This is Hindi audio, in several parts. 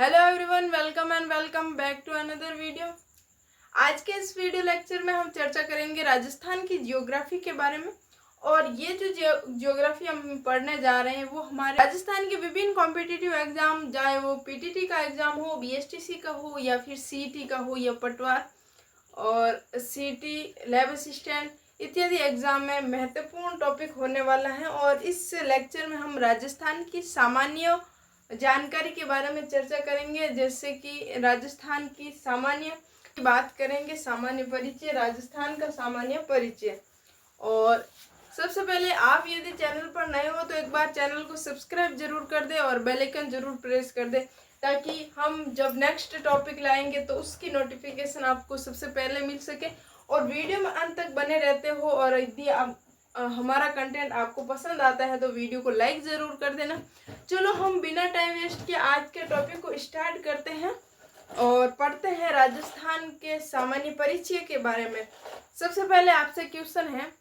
Hello everyone, welcome and welcome back to another video. आज के इस वीडियो लेक्चर में हम चर्चा करेंगे राजस्थान की जियोग्राफी के बारे में। और ये जो जियोग्राफी हम पढ़ने जा रहे हैं वो हमारे राजस्थान के विभिन्न कॉम्पिटिटिव एग्जाम, चाहे वो पीटीटी का एग्जाम हो, बीएसटीसी का हो या फिर सीईटी का हो या पटवार और सीटी लैब असिस्टेंट इत्यादि एग्जाम में महत्वपूर्ण टॉपिक होने वाला है। और इस लेक्चर में हम राजस्थान की सामान्य जानकारी के बारे में चर्चा करेंगे, जैसे कि राजस्थान की सामान्य बात करेंगे, सामान्य परिचय, राजस्थान का सामान्य परिचय। और सबसे पहले आप यदि चैनल पर नए हो तो एक बार चैनल को सब्सक्राइब जरूर कर दे और बेल आइकन जरूर प्रेस कर दे, ताकि हम जब नेक्स्ट टॉपिक लाएंगे तो उसकी नोटिफिकेशन आपको सबसे पहले मिल सके। और वीडियो में अंत तक बने रहते हो और यदि आप हमारा कंटेंट आपको पसंद आता है तो वीडियो को लाइक ज़रूर कर देना। चलो हम बिना टाइम वेस्ट किए आज के टॉपिक को स्टार्ट करते हैं और पढ़ते हैं राजस्थान के सामान्य परिचय के बारे में। सबसे पहले आपसे क्वेश्चन है,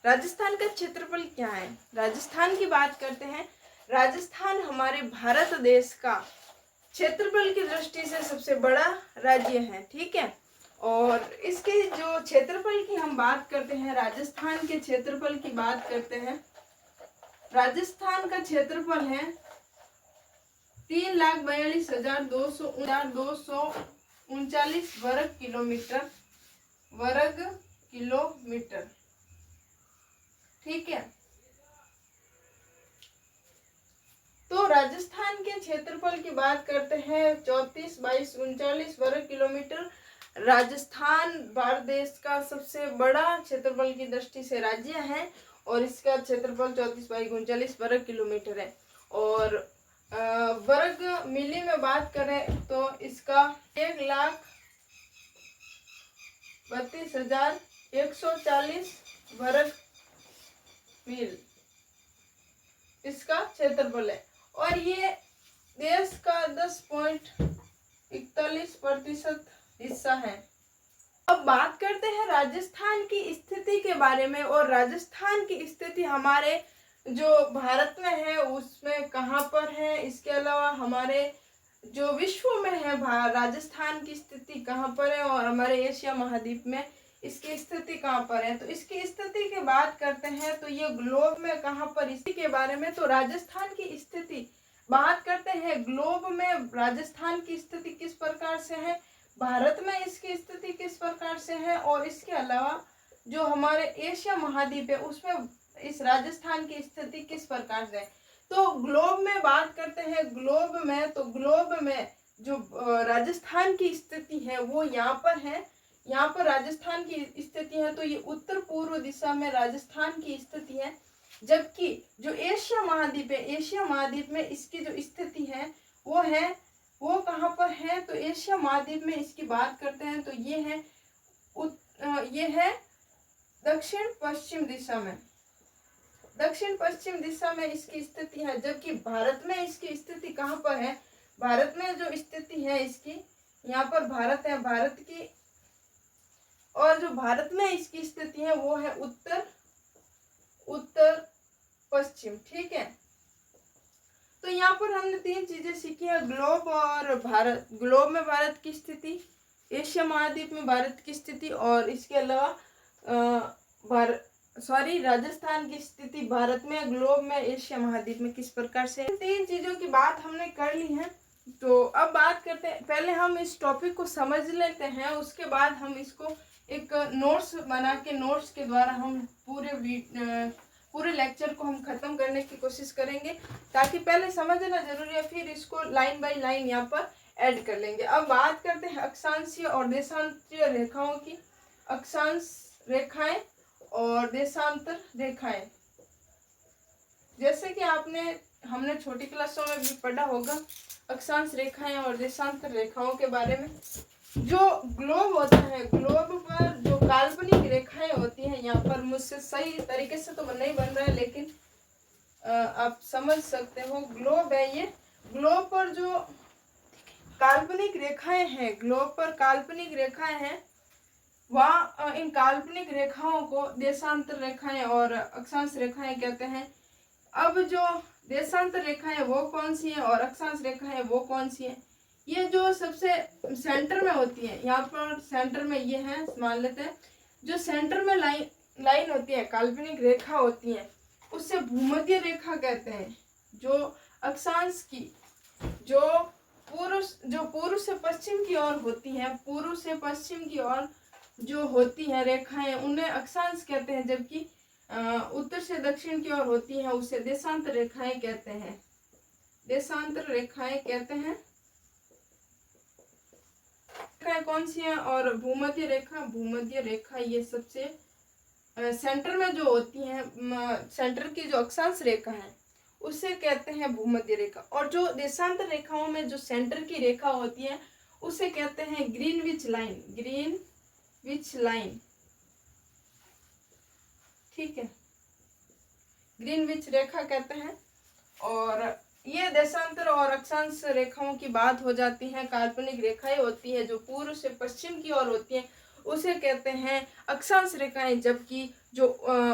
राजस्थान का क्षेत्रफल क्या है? राजस्थान की बात करते हैं। राजस्थान हमारे भारत देश का क्षेत्रफल की दृष्टि से सबसे बड़ा राज्य है, ठीक है। और इसके जो क्षेत्रफल की हम बात करते हैं, राजस्थान के क्षेत्रफल की बात करते हैं। राजस्थान का क्षेत्रफल है 3,42,239 वर्ग किलोमीटर, ठीक है। तो राजस्थान के क्षेत्रफल की बात करते हैं 34,22,39 वर्ग किलोमीटर। राजस्थान भारत देश का सबसे बड़ा क्षेत्रफल की दृष्टि से राज्य है और इसका क्षेत्रफल 34,22,39 वर्ग किलोमीटर है। और वर्ग मिली में बात करें तो इसका 1,32,140 वर्ग मील इसका क्षेत्रफल है। और ये देश का 10.41% हिस्सा है। अब बात करते हैं राजस्थान की स्थिति के बारे में। और राजस्थान की स्थिति हमारे जो भारत में है उसमें कहाँ पर है, इसके अलावा हमारे जो विश्व में है राजस्थान की स्थिति कहाँ पर है, और हमारे एशिया महाद्वीप में इसकी स्थिति कहाँ पर है। तो इसकी स्थिति की बात करते हैं तो ये ग्लोब में कहाँ पर, इसी के बारे में। तो राजस्थान की स्थिति बात करते हैं, ग्लोब में राजस्थान की स्थिति किस प्रकार से है, भारत में इसकी स्थिति किस प्रकार से है, और इसके अलावा जो हमारे एशिया महाद्वीप है उसमें इस राजस्थान की स्थिति किस प्रकार से है। तो ग्लोब में बात करते हैं, ग्लोब में तो ग्लोब में जो राजस्थान की स्थिति है वो यहाँ पर है। यहाँ पर राजस्थान की स्थिति है तो ये उत्तर पूर्व दिशा में राजस्थान की स्थिति है। जबकि जो एशिया महाद्वीप है, एशिया महाद्वीप में इसकी जो स्थिति है वो कहाँ पर है, तो एशिया महाद्वीप में इसकी बात करते हैं तो ये है दक्षिण पश्चिम दिशा में, दक्षिण पश्चिम दिशा में इसकी स्थिति है। जबकि भारत में इसकी स्थिति कहाँ पर है, भारत में जो स्थिति है इसकी, यहाँ पर भारत है, भारत की, और जो भारत में इसकी स्थिति है वो है उत्तर पश्चिम, ठीक है। तो यहाँ पर हमने 3 चीजें सीखी है, ग्लोब और भारत। ग्लोब में भारत की स्थिति, एशिया महाद्वीप में भारत की स्थिति, और इसके अलावा राजस्थान की स्थिति भारत में, ग्लोब में, एशिया महाद्वीप में किस प्रकार से। 3 चीजों की बात हमने कर ली है। तो अब बात करते हैं, पहले हम इस टॉपिक को समझ लेते हैं, उसके बाद हम इसको एक नोट्स बना के, नोट्स के द्वारा हम पूरे लेक्चर को हम खत्म करने की कोशिश करेंगे, ताकि पहले समझना जरूरी है, फिर इसको लाइन बाय लाइन यहाँ पर ऐड कर लेंगे। अब बात करते हैं अक्षांशीय और देशांतरीय रेखाओं की। अक्षांश रेखाएं और देशांतर रेखाएं, जैसे कि हमने छोटी क्लासों में भी पढ़ा होगा अक्षांश रेखाएं और देशांतर रेखाओं के बारे में। जो ग्लोब होता है, ग्लोब पर जो काल्पनिक रेखाएं होती हैं, यहाँ पर मुझसे सही तरीके से तो नहीं बन रहा है लेकिन आप समझ सकते हो, ग्लोब है ये। ग्लोब पर जो काल्पनिक रेखाएं हैं, ग्लोब पर काल्पनिक रेखाएं हैं, वहाँ इन काल्पनिक रेखाओं को देशांतर रेखाएं और अक्षांश रेखाएं कहते हैं। अब जो देशांतर रेखाएं वो कौन सी है और अक्षांश रेखाएं वो कौन सी है, ये जो सबसे सेंटर में होती है, यहाँ पर सेंटर में ये है, मान लेते हैं जो सेंटर में लाइन होती है, काल्पनिक रेखा होती है, उससे भूमध्य रेखा कहते हैं। जो अक्षांश की जो पूर्व से पश्चिम की ओर होती है, पूर्व से पश्चिम की ओर जो होती है रेखाएं, उन्हें अक्षांश कहते हैं, जबकि उत्तर से दक्षिण की ओर होती है उसे देशांतर रेखाएं कहते हैं। देशांतर रेखाएं कहते हैं। रेखाएं कौन सी है? और भूमध्य रेखा ये सबसे सेंटर में जो होती है, सेंटर की जो अक्षांश रेखा है उसे कहते हैं भूमध्य रेखा। और जो देशांतर रेखाओं में जो सेंटर की रेखा होती है उसे कहते हैं ग्रीनविच लाइन। ठीक है, ग्रीनविच रेखा कहते हैं। और ये देशांतर और अक्षांश रेखाओं की बात हो जाती है। काल्पनिक रेखाएं होती है जो पूर्व से पश्चिम की ओर होती है उसे कहते हैं अक्षांश रेखाएं, जबकि जो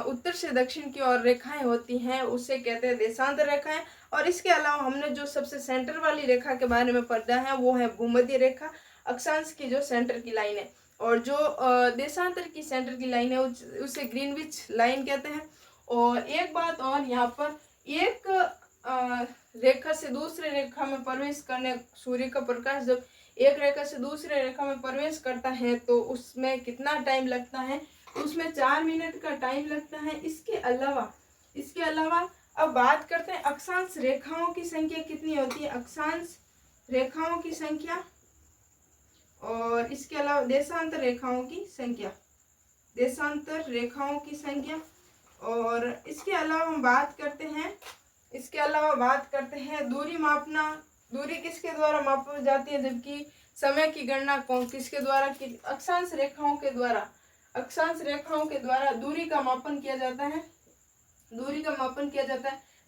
उत्तर से दक्षिण की ओर रेखाएं होती हैं उसे कहते हैं देशांतर रेखाएं। और इसके अलावा हमने जो सबसे सेंटर वाली रेखा के बारे में पढ़ा है वो है भूमध्य रेखा, अक्षांश की जो सेंटर की लाइन है। और जो देशांतर की सेंटर की लाइन है उसे ग्रीनविच लाइन कहते हैं। और एक बात और, यहाँ पर एक रेखा से दूसरे रेखा में प्रवेश करने, सूर्य का प्रकाश जब एक रेखा से दूसरे रेखा में प्रवेश करता है तो उसमें कितना टाइम लगता है? उसमें 4 मिनट का टाइम लगता है। इसके अलावा अब बात करते हैं अक्षांश रेखाओं की संख्या कितनी होती है। अक्षांश रेखाओं की संख्या, और इसके अलावा देशांतर रेखाओं की संख्या। और इसके अलावा हम बात करते हैं दूरी मापना। दूरी किसके द्वारा मापी जाती है, जबकि समय की गणना किसके द्वारा की? अक्षांश रेखाओं के द्वारा दूरी का मापन किया जाता है।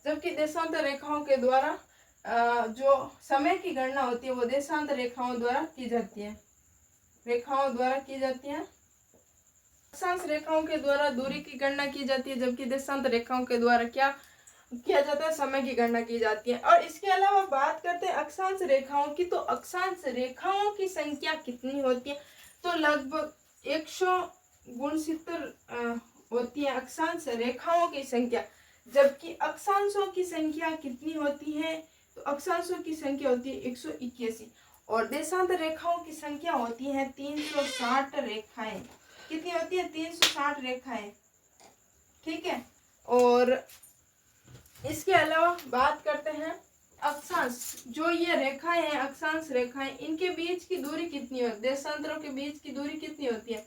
जबकि देशांतर रेखाओं के द्वारा जो समय की गणना होती है वो देशांतर रेखाओं द्वारा की जाती है। अक्षांश रेखाओं के द्वारा दूरी की गणना की जाती है, जबकि देशांतर रेखाओं के द्वारा क्या किया जाता है? समय की गणना की जाती है। और इसके अलावा बात करते हैं अक्षांश रेखाओं की, तो अक्षांश रेखाओं की संख्या कितनी होती है? तो लगभग 169 होती है अक्षांश रेखाओं की संख्या। जबकि अक्षांशों की संख्या कितनी होती है? तो अक्षांशों की संख्या होती है 181। और देशांतर रेखाओं की संख्या होती है 360 रेखाएं। कितनी होती है? 360 रेखाएं। ठीक है। और इसके अलावा बात करते हैं अक्षांश, जो ये रेखाएं हैं, अक्षांश रेखाएं, इनके बीच की दूरी कितनी होती है? देशांतरों के बीच की दूरी कितनी होती है?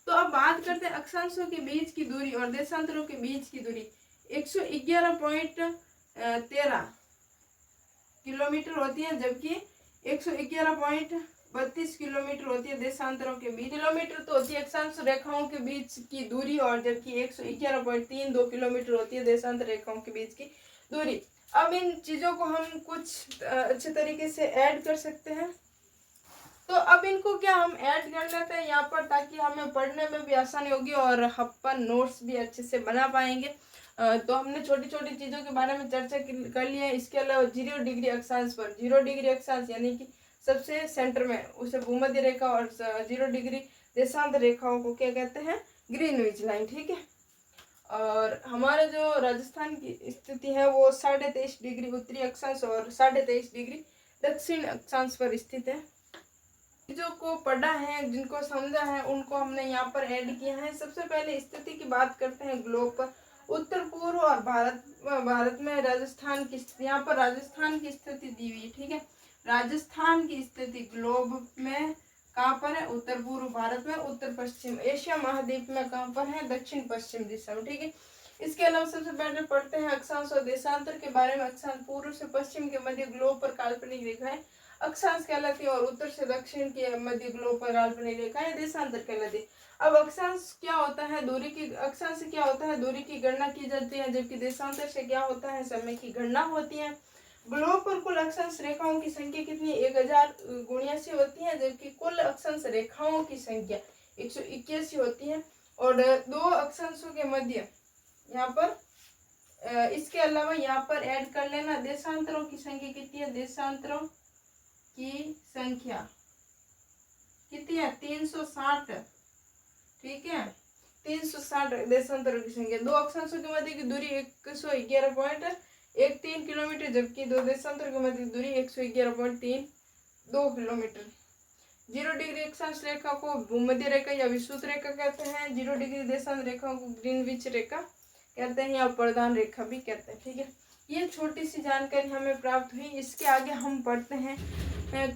तो अब बात करते हैं अक्षांशों के बीच की दूरी और देशांतरों के बीच की दूरी 111.13 किलोमीटर होती है, जबकि 111.32 किलोमीटर होती है देशांतरों के बीच। किलोमीटर तो होती है अक्षांश रेखाओं के बीच की दूरी, और जबकि 111.32 किलोमीटर होती है देशांतर रेखाओं के बीच की दूरी। अब इन चीजों को हम कुछ अच्छे तरीके से ऐड कर सकते हैं। तो अब इनको क्या हम ऐड कर लेते हैं यहाँ पर, ताकि हमें पढ़ने में भी आसानी होगी और अपन नोट्स भी अच्छे से बना पाएंगे। तो हमने छोटी छोटी चीज़ों के बारे में चर्चा कर ली है। इसके अलावा 0 डिग्री अक्षांश पर, 0 डिग्री अक्षांश यानी कि सबसे सेंटर में उसे भूमध्य रेखा, और 0 डिग्री देशांतर रेखाओं को क्या कहते हैं? Greenwich line. ठीक है। और हमारे जो राजस्थान की स्थिति है वो 23.5 डिग्री उत्तरी अक्षांश और 23.5 डिग्री दक्षिण अक्षांश पर स्थित है। चीज़ों को पढ़ा है, जिनको समझा है, उनको हमने यहाँ पर ऐड किया है। सबसे पहले स्थिति की बात करते हैं ग्लोब पर। उत्तर पूर्व और भारत में राजस्थान की स्थिति, यहाँ पर राजस्थान की स्थिति दी हुई है। ठीक है। राजस्थान की स्थिति ग्लोब में कहाँ पर है? उत्तर पूर्व भारत में, उत्तर पश्चिम एशिया महाद्वीप में कहाँ पर है? दक्षिण पश्चिम दिशा में। ठीक है। इसके अलावा सबसे पहले पढ़ते हैं अक्षांश और देशांतर के बारे में। अक्षांश पूर्व से पश्चिम के मध्य ग्लोब पर काल्पनिक रेखाएं अक्षांश कहलाती है, और उत्तर से दक्षिण के मध्य ग्लोब पर काल्पनिक रेखाएं देशांतर कहलाती है। अब अक्षांश क्या होता है? अक्षांश से क्या होता है? दूरी की गणना की जाती है, जबकि देशांतर से क्या होता है? समय की गणना होती है। ग्लोब पर कुल अक्षांश रेखाओं की संख्या कितनी? 1079 होती है, जबकि कुल अक्षांश रेखाओं की संख्या 181 होती है। और 2 अक्षांशों के मध्य यहाँ पर इसके अलावा यहाँ पर ऐड कर लेना, देशांतरों की संख्या कितनी है? देशांतरों की संख्या कितनी है? 360। ठीक है, 360 देशांतरों की संख्या। दो अक्षांशों के मध्य की दूरी 111.13 किलोमीटर, जबकि दो देशांतरों के मध्य की दूरी 111.32 किलोमीटर। 0 डिग्री अक्षांश रेखा को भूमध्य रेखा या विषुवत रेखा कहते हैं। 0 डिग्री देशांत रेखा को ग्रीनविच रेखा कहते हैं या प्रधान रेखा भी कहते हैं। ठीक है, ये छोटी सी जानकारी हमें प्राप्त हुई। इसके आगे हम पढ़ते हैं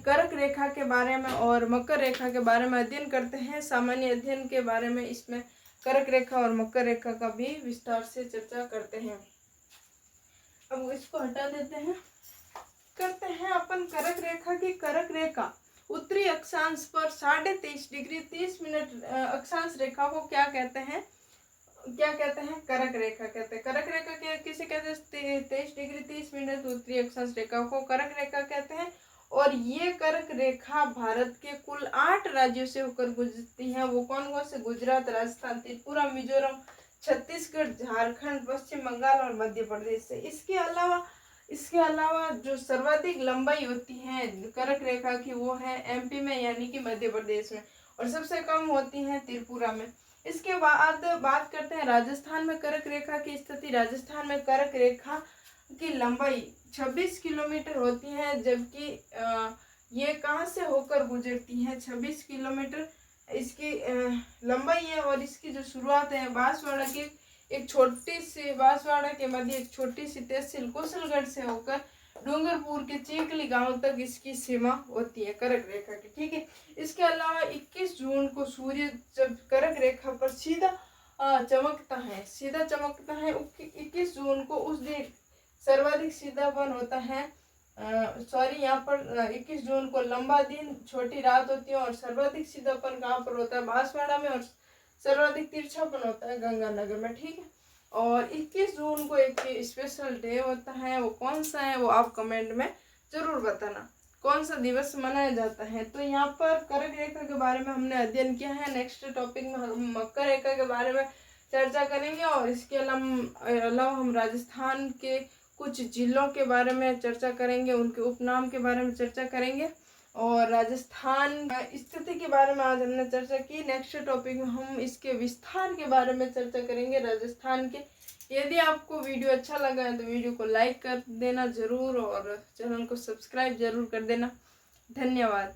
कर्क रेखा के बारे में और मकर रेखा के बारे में अध्ययन करते हैं। सामान्य अध्ययन के बारे में इसमें कर्क रेखा और मकर रेखा का भी विस्तार से चर्चा करते हैं। अब इसको हटा देते हैं। करते हैं अपन कर्क रेखा की। कर्क रेखा उत्तरी अक्षांश पर 23.5 डिग्री 30 मिनट अक्षांश रेखा को क्या कहते हैं? क्या कहते हैं? कर्क रेखा कहते हैं। कर्क रेखा किसे कहते हैं? 23 डिग्री 30 मिनट उत्तरी अक्षांश रेखा को कर्क रेखा कहते हैं। और ये कर्क रेखा भारत के कुल 8 राज्यों से होकर गुजरती है। वो कौन कौन से? गुजरात, राजस्थान, त्रिपुरा, मिजोरम, छत्तीसगढ़, झारखंड, पश्चिम बंगाल और मध्य प्रदेश से। इसके अलावा जो सर्वाधिक लंबाई होती है कर्क रेखा की वो है एमपी में, यानी कि मध्य प्रदेश में, और सबसे कम होती है त्रिपुरा में। इसके बाद बात करते हैं राजस्थान में कर्क रेखा की स्थिति। राजस्थान में कर्क रेखा की लंबाई 26 किलोमीटर होती है, जबकि ये कहाँ से होकर गुजरती है? 26 किलोमीटर इसकी लंबाई है। और इसकी जो शुरुआत है बांसवाड़ा की एक छोटी सी बांसवाड़ा के मध्य एक छोटी सी तहसील कुशलगढ़ से होकर डूंगरपुर के चीखली गांव तक इसकी सीमा होती है कर्क रेखा की। ठीक है, इसके अलावा 21 जून को सूर्य जब कर्क रेखा पर सीधा चमकता है 21 जून को उस दिन सर्वाधिक सीधापन होता है। यहाँ पर 21 जून को लंबा दिन छोटी रात होती है। और सर्वाधिक सीधापन कहाँ पर होता है? बांसवाड़ा में। और सर्वाधिक तिरछापन होता है गंगानगर में। ठीक है, और 21 जून को एक स्पेशल डे होता है। वो कौन सा है वो आप कमेंट में जरूर बताना, कौन सा दिवस मनाया जाता है। तो यहाँ पर कर्क रेखा के बारे में हमने अध्ययन किया है। नेक्स्ट टॉपिक में हम मकर रेखा के बारे में चर्चा करेंगे। और इसके अलावा हम राजस्थान के कुछ जिलों के बारे में चर्चा करेंगे, उनके उपनाम के बारे में चर्चा करेंगे। और राजस्थान स्थिति के बारे में आज हमने चर्चा की। नेक्स्ट टॉपिक में हम इसके विस्तार के बारे में चर्चा करेंगे राजस्थान के। यदि आपको वीडियो अच्छा लगा है तो वीडियो को लाइक कर देना जरूर और चैनल को सब्सक्राइब जरूर कर देना। धन्यवाद।